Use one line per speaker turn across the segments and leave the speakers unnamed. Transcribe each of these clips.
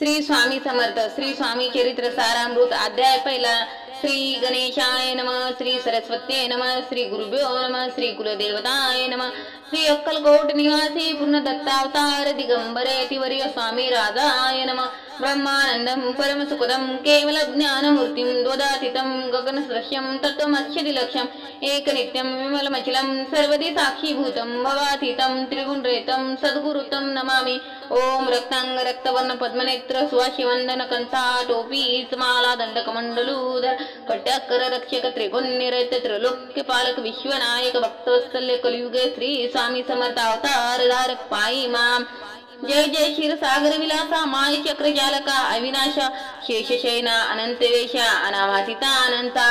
श्री स्वामी समर्थ श्री स्वामी चरित्र सारामृत अध्याय पहिला। श्री गणेशाय नमः, श्री सरस्वत्ये नमः, श्री गुरुभ्यो नमः, श्री कुलदेवताय नमः, श्री अक्कलकोट निवासी पूर्ण दत्तावतार दिगंबरे तिवर्य स्वामी राजाय नमः। ब्रह्मानंदं परम सुखदं केवल ज्ञानमूर्तिं द्वदातीतं गगनसदृश्यं तत्त्वमस्यदिलक्ष्यम् एकनित्यं विमलमचलं सर्वदि साक्षीभूतं भवातीतं त्रिगुणरहितं सद्गुरुतं नमामि। ओम रक्तांग रक्तवर्ण पद्मनेत्र सुवासिवंदन कंठा टोपी माला दंडकमंडलूधर कट्याकर रक्षक त्रिगुण निरत त्रैलोक्य पालक विश्वनायक भक्तवत्सल्य कलियुगे श्री स्वामी समर्थ अवतार धारक पायी माम। जय जय क्षीरसागर विलासा माय चक्र चालका अविनाशा शेषशयना अनंत वेशा अनामासिता अनंता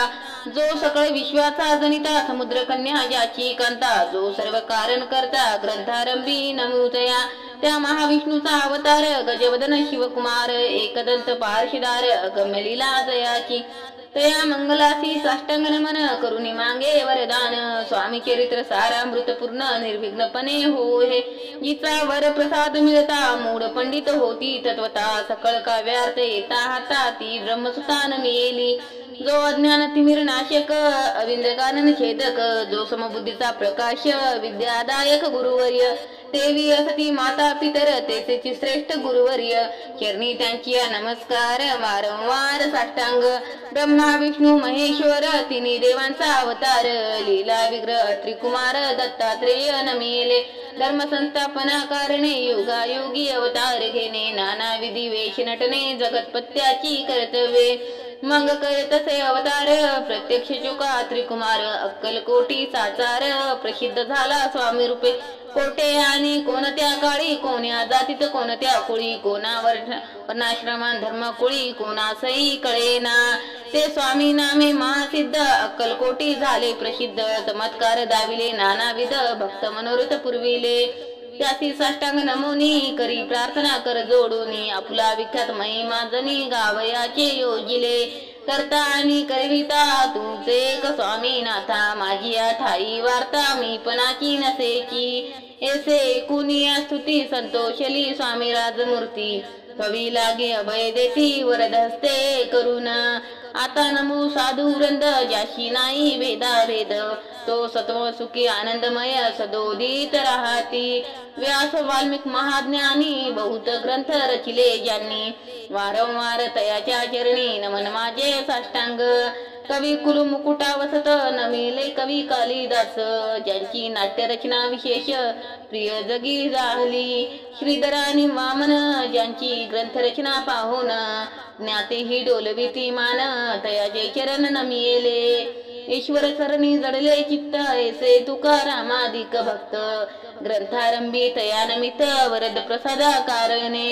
जो सकळ विश्वाचा जनिता समुद्र कन्या ज्याची कांता जो सर्व कारण करता ग्रंथारंभी नमूतया त्या महाविष्णूचा अवतार गजवदन शिवकुमार एकदंत पार्शिदार गम्यलीला जयाची तया मंगलासी साष्टांग नमन करुणी मागे वरदान। स्वामी चरित्र सारामृत पूर्ण निर्विघ्नपणे होय जिचा वर प्रसाद मिळता मूढ पंडित होती तत्वता सकळ काव्यार्थ येता हाताती ब्रह्मसुतान मिळेली जो अज्ञान तिमिर नाशक अविंद्रकानन छेदक जो समबुद्धीचा प्रकाश विद्यादायक गुरुवर्य देवी असती माता पितर तेचे श्रेष्ठ गुरुवर्य चरणी त्यांची नमस्कार वारंवार साष्टांग। ब्रह्मा विष्णू महेश्वर तिन्ही देवांचा अवतार लीला विग्रह त्रिकुमार दत्तात्रेय नमिले धर्म संस्थापना कारणे युगायुगी अवतार घेणे नाना विधी वेश नटने जगतपत्याची कर्तव्ये मग तसे अवतार प्रत्यक्ष चुका त्रिकुमार अक्कलकोटी साचार प्रसिद्ध झाला स्वामी रूपे कोठे आणि कोणत्या काळी कोण्या जातीत कोणत्या कुळी कोणा वर्णाश्रमान धर्मकुळी कोणासही कळेना ते स्वामी नामे महासिद्ध अक्कलकोटी झाले प्रसिद्ध चमत्कार दाविले नानाविध भक्त मनोरथ पुरविले त्यासी साष्टांग नमोनी करी प्रार्थना कर जोडूनी आपला विख्यात महिमा जनी गावयाचे योजिले करता आणि करविता तुमचे एक स्वामी नाथा माझी ठाई वार्ता मी पणाची नसेची ऐसे कुनिया स्तुती संतोषली स्वामी राजमूर्ती कवी लागे अभय देती वरद हस्ते करुणा आता नमो साधू वृंद ज्याशी नाही भेदा भेद तो सत्व सुखी आनंदमय सदोदित राहती व्यास वाल्मिक महाज्ञानी बहुत ग्रंथ रचिले ज्यांनी वारंवार तयाच्या चरणी नमन माझे साष्टांग। कवी कुलु मुकुटा वसत नमिले कवी कालिदास ज्यांची नाट्य रचना विशेष प्रिय जगी झाली श्रीधरानी वामन ज्यांची ग्रंथ रचना पाहून ज्ञाते ही डोलविती मान तयाचे चरण नमिले ईश्वर सरणी जडले चित्त ऐसे तुकारामादिक भक्त ग्रंथारंभी तया नमित वरद प्रसादा कारणे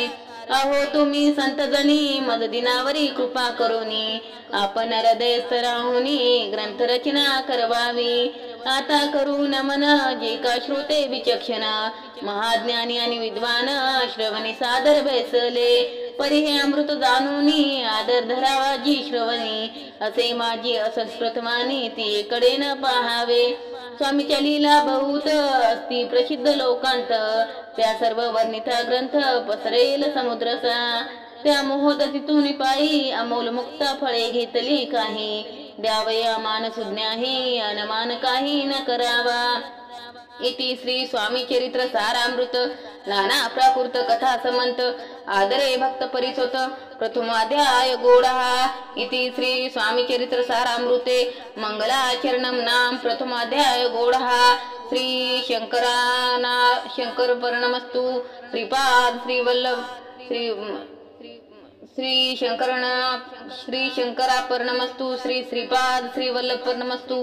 अहो तुम्ही संत जनी मज दिनावरी कृपा करोनी आपण हृदय राहुनी ग्रंथ रचना करवावी आता करू नमन जे का श्रोते विचक्षण महाज्ञानी आणि विद्वान श्रवणी सादर बैसले परी हे अमृत जाणूनी आदर धरावा जी श्रवणी असे माझी असंस्कृत मानी ती कडे न पाहावे स्वामीच्या लीला बहुत असती प्रसिद्ध लोकांत त्या सर्व वर्णिता ग्रंथ पसरेल समुद्रसा त्या मोहदतीतून पायी अमोल मुक्त फळे घेतली काही द्यावया मान सुज्ञाही अनमान काही न करावा। इति श्री स्वामी चरित्र सारामृत नाना प्राकृत कथा समंत आदरे भक्त परिसोत प्रथमाध्याय गोडा। इति श्री स्वामी चरित्र सारामृते मंगलाचरणम नाम प्रथमाध्याय गोडा। श्री शंकराना शंकर पर्णमस्तु श्रीपाद श्री वल्लभ श्री शंकरापर्णमस्तु श्री श्रीपाद श्री वल्लभ पर्णमस्तु।